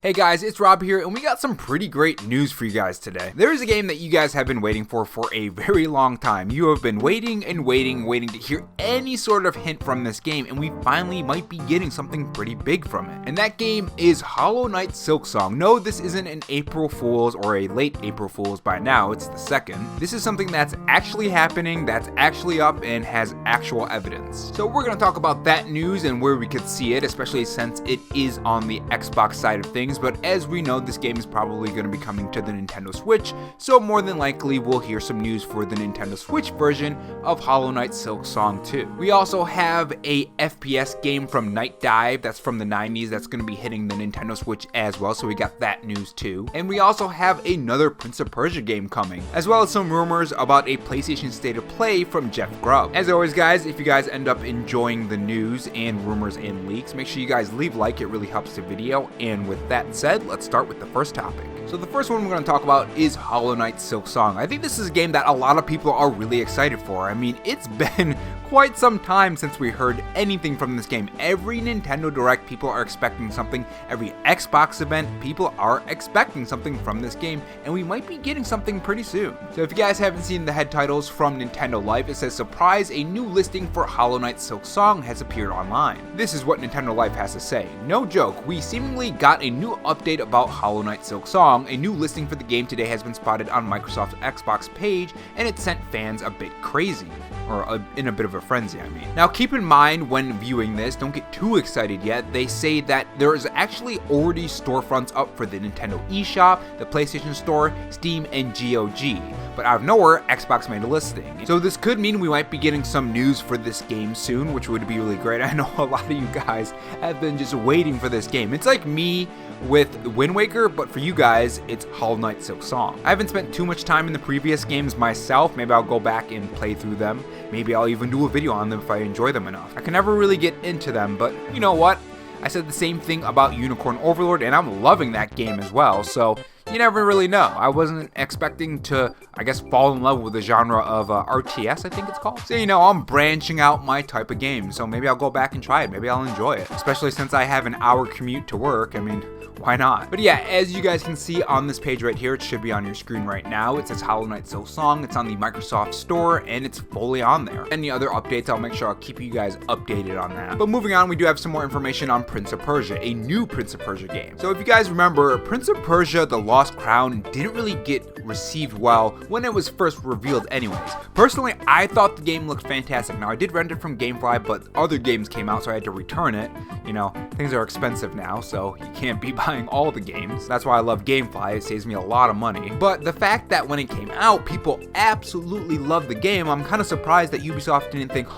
Hey guys, it's Rob here, and we got some pretty great news for you guys today. There is a game that you guys have been waiting for a very long time. You have been waiting to hear any sort of hint from this game, and we finally might be getting something pretty big from it. And that game is Hollow Knight Silksong. No, this isn't an April Fool's or a late April Fool's by now, it's the second. This is something that's actually happening, that's actually up, and has actual evidence. So we're going to talk about that news and where we could see it, especially since it is on the Xbox side of things. But as we know, this game is probably going to be coming to the Nintendo Switch, so more than likely we'll hear some news for the Nintendo Switch version of Hollow Knight Silksong 2. We also have a FPS game from Night Dive that's from the 90s that's going to be hitting the Nintendo Switch as well, so we got that news too. And we also have another Prince of Persia game coming, as well as some rumors about a PlayStation State of Play from Jeff Grubb. As always guys, if you guys end up enjoying the news and rumors and leaks, make sure you guys leave a like, it really helps the video. And with that said, let's start with the first topic. So the first one we're going to talk about is Hollow Knight Silksong. I think this is a game that a lot of people are really excited for. I mean, it's been quite some time since we heard anything from this game. Every Nintendo Direct, people are expecting something. Every Xbox event, people are expecting something from this game, and we might be getting something pretty soon. So if you guys haven't seen the head titles from Nintendo Life, it says, "Surprise, a new listing for Hollow Knight Silksong has appeared online." This is what Nintendo Life has to say. "No joke, we seemingly got a new update about Hollow Knight Silksong. A new listing for the game today has been spotted on Microsoft's Xbox page, and it sent fans a bit crazy." Or in a bit of a frenzy, I mean. Now keep in mind when viewing this, don't get too excited yet, they say that there is actually already storefronts up for the Nintendo eShop, the PlayStation Store, Steam, and GOG. But out of nowhere, Xbox made a listing. So this could mean we might be getting some news for this game soon, which would be really great. I know a lot of you guys have been just waiting for this game. It's like me with Wind Waker, but for you guys, it's Hollow Knight Silksong. I haven't spent too much time in the previous games myself. Maybe I'll go back and play through them. Maybe I'll even do a video on them if I enjoy them enough. I can never really get into them, but you know what? I said the same thing about Unicorn Overlord, and I'm loving that game as well, so you never really know. I wasn't expecting to, I guess, fall in love with the genre of RTS, I think it's called. So, you know, I'm branching out my type of game, so maybe I'll go back and try it. Maybe I'll enjoy it, especially since I have an hour commute to work. I mean, why not? But yeah, as you guys can see on this page right here, it should be on your screen right now. It says Hollow Knight Silksong. It's on the Microsoft Store, and it's fully on there. Any other updates, I'll make sure I'll keep you guys updated on that. But moving on, we do have some more information on Prince of Persia, a new Prince of Persia game. So if you guys remember, Prince of Persia: The Lost Crown didn't really get received well when it was first revealed anyways. Personally, I thought the game looked fantastic. Now, I did rent it from Gamefly, but other games came out, so I had to return it. You know, things are expensive now, so you can't be buying all the games. That's why I love Gamefly. It saves me a lot of money. But the fact that when it came out, people absolutely loved the game, I'm kind of surprised that Ubisoft didn't think,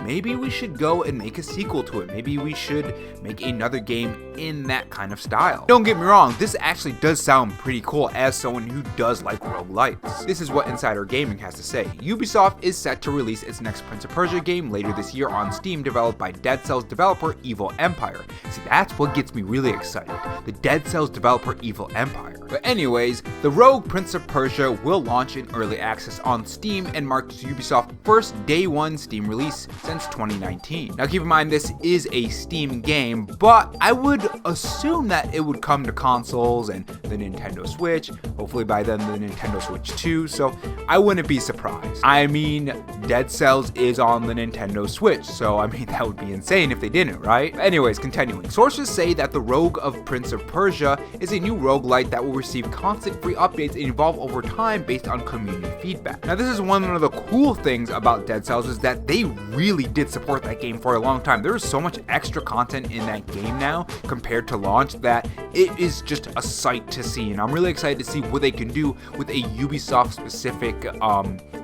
maybe we should go and make a sequel to it. Maybe we should make another game in that kind of style. Don't get me wrong, this actually does sound pretty cool as someone who does like roguelites. This is what Insider Gaming has to say. Ubisoft is set to release its next Prince of Persia game later this year on Steam, developed by Dead Cells developer Evil Empire. See, that's what gets me really excited. The Dead Cells developer Evil Empire. But anyways, the Rogue Prince of Persia will launch in early access on Steam and marks Ubisoft's first day one Steam release since 2019. Now keep in mind, this is a Steam game, but I would assume that it would come to consoles and the Nintendo Switch, hopefully by then the Nintendo Switch 2, so I wouldn't be surprised. I mean, Dead Cells is on the Nintendo Switch, so I mean, that would be insane if they didn't, right? Anyways, continuing. Sources say that the Rogue of Prince of Persia is a new roguelite that will receive constant free updates and evolve over time based on community feedback. Now, this is one of the cool things about Dead Cells, is that they really did support that game for a long time. There is so much extra content in that game now compared to launch that it is just a sight to see, and I'm really excited to see what they can do with a Ubisoft specific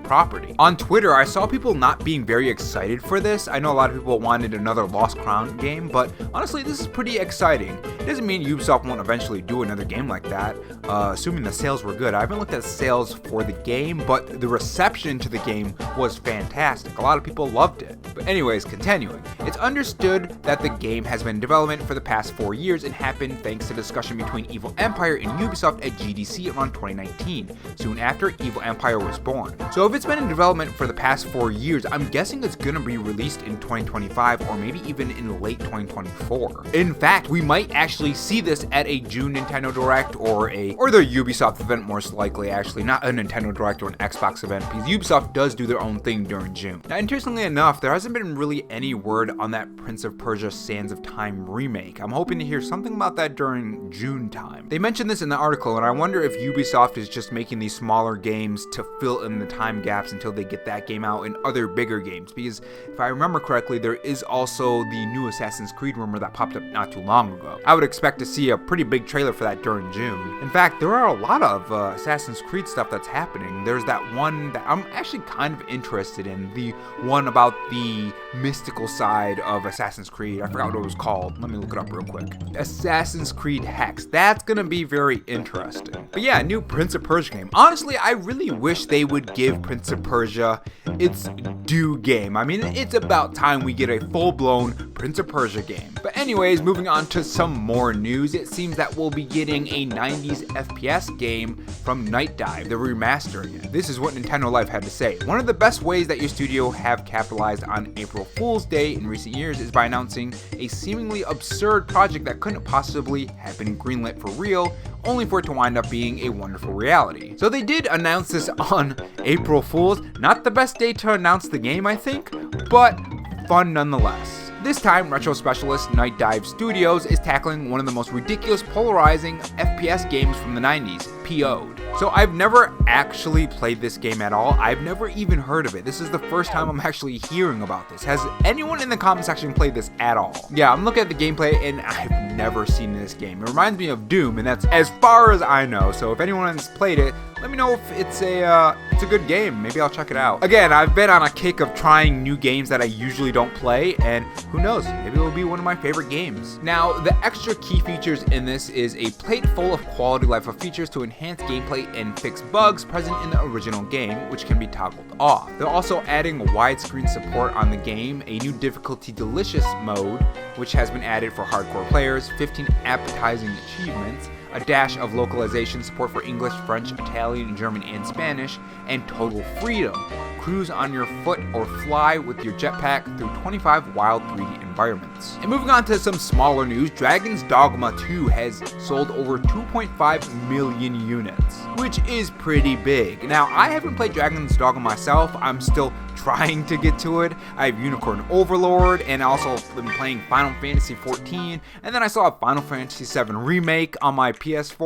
property. On Twitter, I saw people not being very excited for this. I know a lot of people wanted another Lost Crown game, but honestly, this is pretty exciting. It doesn't mean Ubisoft won't eventually do another game like that, assuming the sales were good. I haven't looked at sales for the game, but the reception to the game was fantastic. A lot of people loved it. But anyways, continuing. It's understood that the game has been in development for the past 4 years and happened thanks to discussion between Evil Empire and Ubisoft at GDC around 2019, soon after Evil Empire was born. So if it's been in development for the past 4 years, I'm guessing it's gonna be released in 2025 or maybe even in late 2024. In fact, we might actually see this at a June Nintendo Direct or the Ubisoft event, most likely, actually, not a Nintendo Direct or an Xbox event, because Ubisoft does do their own thing during June. Now, interestingly enough, there hasn't been really any word on that Prince of Persia Sands of Time remake. I'm hoping to hear something about that during June time. They mentioned this in the article, and I wonder if Ubisoft is just making these smaller games to fill in the time gaps until they get that game out in other bigger games, because if I remember correctly, there is also the new Assassin's Creed rumor that popped up not too long ago. I would expect to see a pretty big trailer for that during June. In fact, there are a lot of Assassin's Creed stuff that's happening. There's that one that I'm actually kind of interested in, the one about the mystical side of Assassin's Creed. I forgot what it was called. Let me look it up real quick. Assassin's Creed Hex. That's gonna be very interesting. But yeah, new Prince of Persia game. Honestly, I really wish they would give Prince of Persia its due game. I mean, it's about time we get a full-blown Prince of Persia game. But anyways, moving on to some more news, it seems that we'll be getting a 90s FPS game from Night Dive. They're remastering it. This is what Nintendo Life had to say. One of the best ways that your studio have capitalized on April Fool's Day in recent years is by announcing a seemingly absurd project that couldn't possibly have been greenlit for real, only for it to wind up being a wonderful reality. So they did announce this on April Fool's. Not the best day to announce the game, I think, but fun nonetheless. This time, retro specialist Night Dive Studios is tackling one of the most ridiculous, polarizing FPS games from the 90s, PO'd. So I've never actually played this game at all. I've never even heard of it. This is the first time I'm actually hearing about this. Has anyone in the comment section played this at all? Yeah, I'm looking at the gameplay and I've never seen this game. It reminds me of Doom, and that's as far as I know. So if anyone has played it, let me know if it's a good game. Maybe I'll check it out. Again, I've been on a kick of trying new games that I usually don't play, and who knows, maybe it will be one of my favorite games. Now, the extra key features in this is a plate full of quality life of features to enhance gameplay and fix bugs present in the original game, which can be toggled off. They're also adding widescreen support on the game, a new difficulty delicious mode, which has been added for hardcore players, 15 appetizing achievements, a dash of localization support for English, French, Italian, German, and Spanish, and total freedom. Cruise on your foot or fly with your jetpack through 25 wild 3D environments. And moving on to some smaller news, Dragon's Dogma 2 has sold over 2.5 million units, which is pretty big. Now, I haven't played Dragon's Dogma myself. I'm still trying to get to it. I have Unicorn Overlord, and I also been playing Final Fantasy XIV, and then I saw a Final Fantasy VII remake on my PS4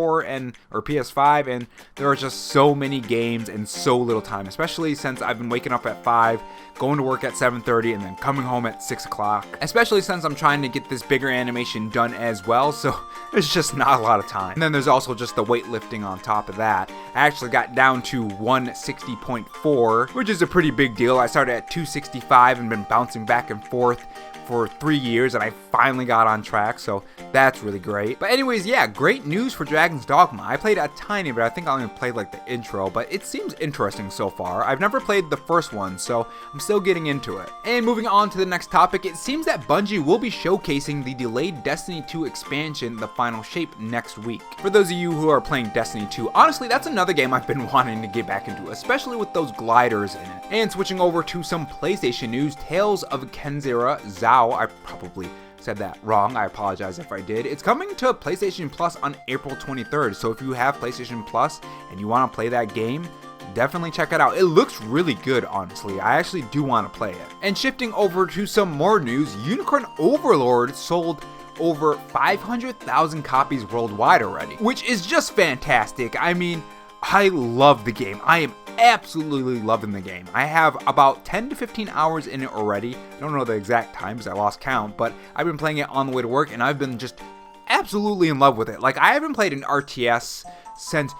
or PS5, and there are just so many games and so little time, especially since I've been waking up at 5, going to work at 7:30, and then coming home at 6 o'clock, especially since I'm trying to get this bigger animation done as well, so there's just not a lot of time. And then there's also just the weightlifting on top of that. I actually got down to 160.4, which is a pretty big deal. I started at 265 and been bouncing back and forth for 3 years, and I finally got on track, so that's really great. But anyways, yeah, great news for Dragon's Dogma. I played a tiny bit. I think I only played like the intro, but it seems interesting so far. I've never played the first one, so I'm still getting into it. And moving on to the next topic, it seems that Bungie will be showcasing the delayed Destiny 2 expansion, The Final Shape, next week. For those of you who are playing Destiny 2, honestly, that's another game I've been wanting to get back into, especially with those gliders in it. And switching over to some PlayStation news, Tales of Kenzera Zao, I probably said that wrong, I apologize if I did. It's coming to PlayStation Plus on April 23rd, so if you have PlayStation Plus and you want to play that game, definitely check it out. It looks really good, honestly. I actually do want to play it. And shifting over to some more news, Unicorn Overlord sold over 500,000 copies worldwide already, which is just fantastic. I mean, I love the game. I am absolutely loving the game. I have about 10 to 15 hours in it already. I don't know the exact time because I lost count, but I've been playing it on the way to work, and I've been just absolutely in love with it. Like, I haven't played an RTS since,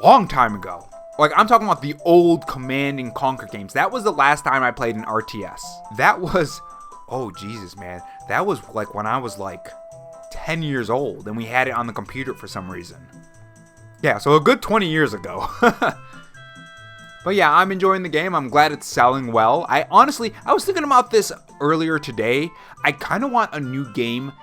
long time ago. Like, I'm talking about the old Command and Conquer games. That was the last time I played an RTS. That was, oh Jesus, man. That was like when I was like 10 years old, and we had it on the computer for some reason. Yeah, so a good 20 years ago. But yeah, I'm enjoying the game. I'm glad it's selling well. I was thinking about this earlier today. I kind of want a new game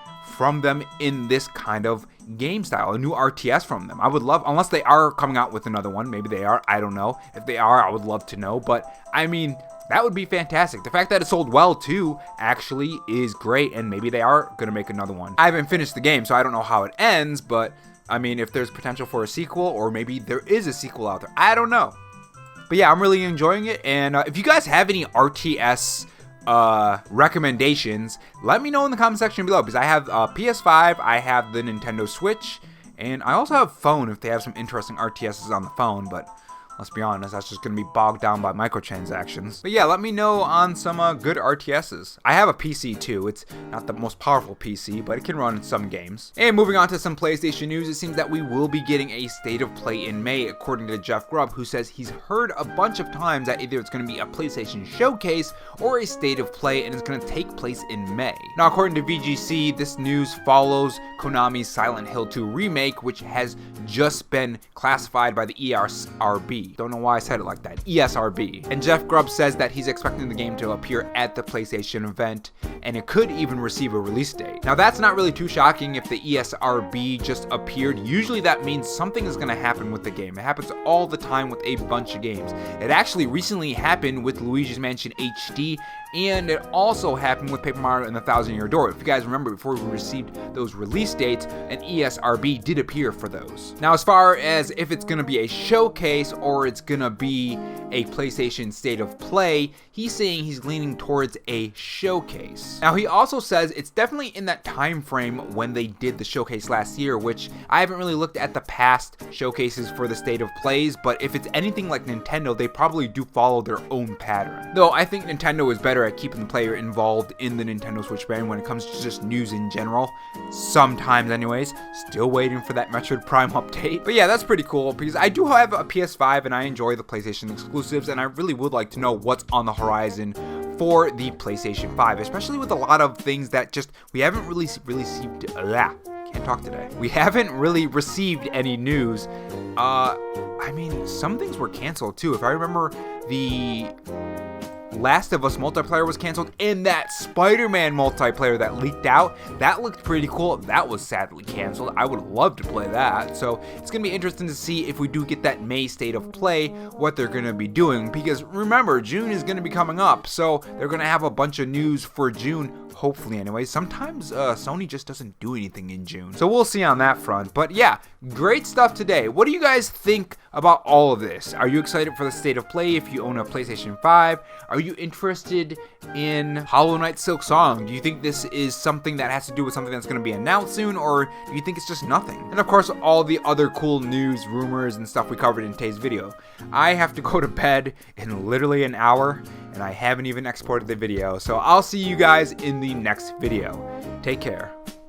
from them in this kind of game style, a new RTS from them. I would love, unless they are coming out with another one, maybe they are, I don't know. If they are, I would love to know, but I mean, that would be fantastic. The fact that it sold well too actually is great, and maybe they are going to make another one. I haven't finished the game, so I don't know how it ends, but I mean, if there's potential for a sequel, or maybe there is a sequel out there, I don't know. But yeah, I'm really enjoying it, and if you guys have any RTS recommendations, let me know in the comment section below, because I have PS5, I have the Nintendo Switch, and I also have phone if they have some interesting RTSs on the phone, but let's be honest, that's just going to be bogged down by microtransactions. But yeah, let me know on some good RTSs. I have a PC too. It's not the most powerful PC, but it can run some games. And moving on to some PlayStation news, it seems that we will be getting a State of Play in May, according to Jeff Grubb, who says he's heard a bunch of times that either it's going to be a PlayStation Showcase or a State of Play, and it's going to take place in May. Now, according to VGC, this news follows Konami's Silent Hill 2 remake, which has just been classified by the ESRB. Don't know why I said it like that. ESRB. And Jeff Grubb says that he's expecting the game to appear at the PlayStation event, and it could even receive a release date. Now, that's not really too shocking if the ESRB just appeared. Usually that means something is going to happen with the game. It happens all the time with a bunch of games. It actually recently happened with Luigi's Mansion HD, and it also happened with Paper Mario and the Thousand Year Door. If you guys remember, before we received those release dates, an ESRB did appear for those. Now, as far as if it's going to be a showcase or it's going to be a PlayStation State of Play, he's saying he's leaning towards a showcase. Now, he also says it's definitely in that time frame when they did the showcase last year, which I haven't really looked at the past showcases for the State of Plays, but if it's anything like Nintendo, they probably do follow their own pattern. Though I think Nintendo is better at keeping the player involved in the Nintendo Switch brand when it comes to just news in general. Sometimes anyways. Still waiting for that Metroid Prime update. But yeah, that's pretty cool, because I do have a PS5 and I enjoy the PlayStation exclusives, and I really would like to know what's on the horizon for the PlayStation 5, especially with a lot of things that just we haven't really received. Can't talk today. We haven't really received any news. I mean, some things were canceled too. If I remember, the Last of Us multiplayer was canceled, and that Spider-Man multiplayer that leaked out, that looked pretty cool. That was sadly canceled. I would love to play that. So it's going to be interesting to see if we do get that May State of Play, what they're going to be doing, because remember, June is going to be coming up, so they're going to have a bunch of news for June. Hopefully anyway. Sometimes Sony just doesn't do anything in June. So we'll see on that front. But yeah, great stuff today. What do you guys think about all of this? Are you excited for the State of Play if you own a PlayStation 5? Are you interested in Hollow Knight Silk Song? Do you think this is something that has to do with something that's going to be announced soon, or do you think it's just nothing? And of course, all the other cool news, rumors, and stuff we covered in today's video. I have to go to bed in literally an hour, and I haven't even exported the video. So I'll see you guys in the next video. Take care.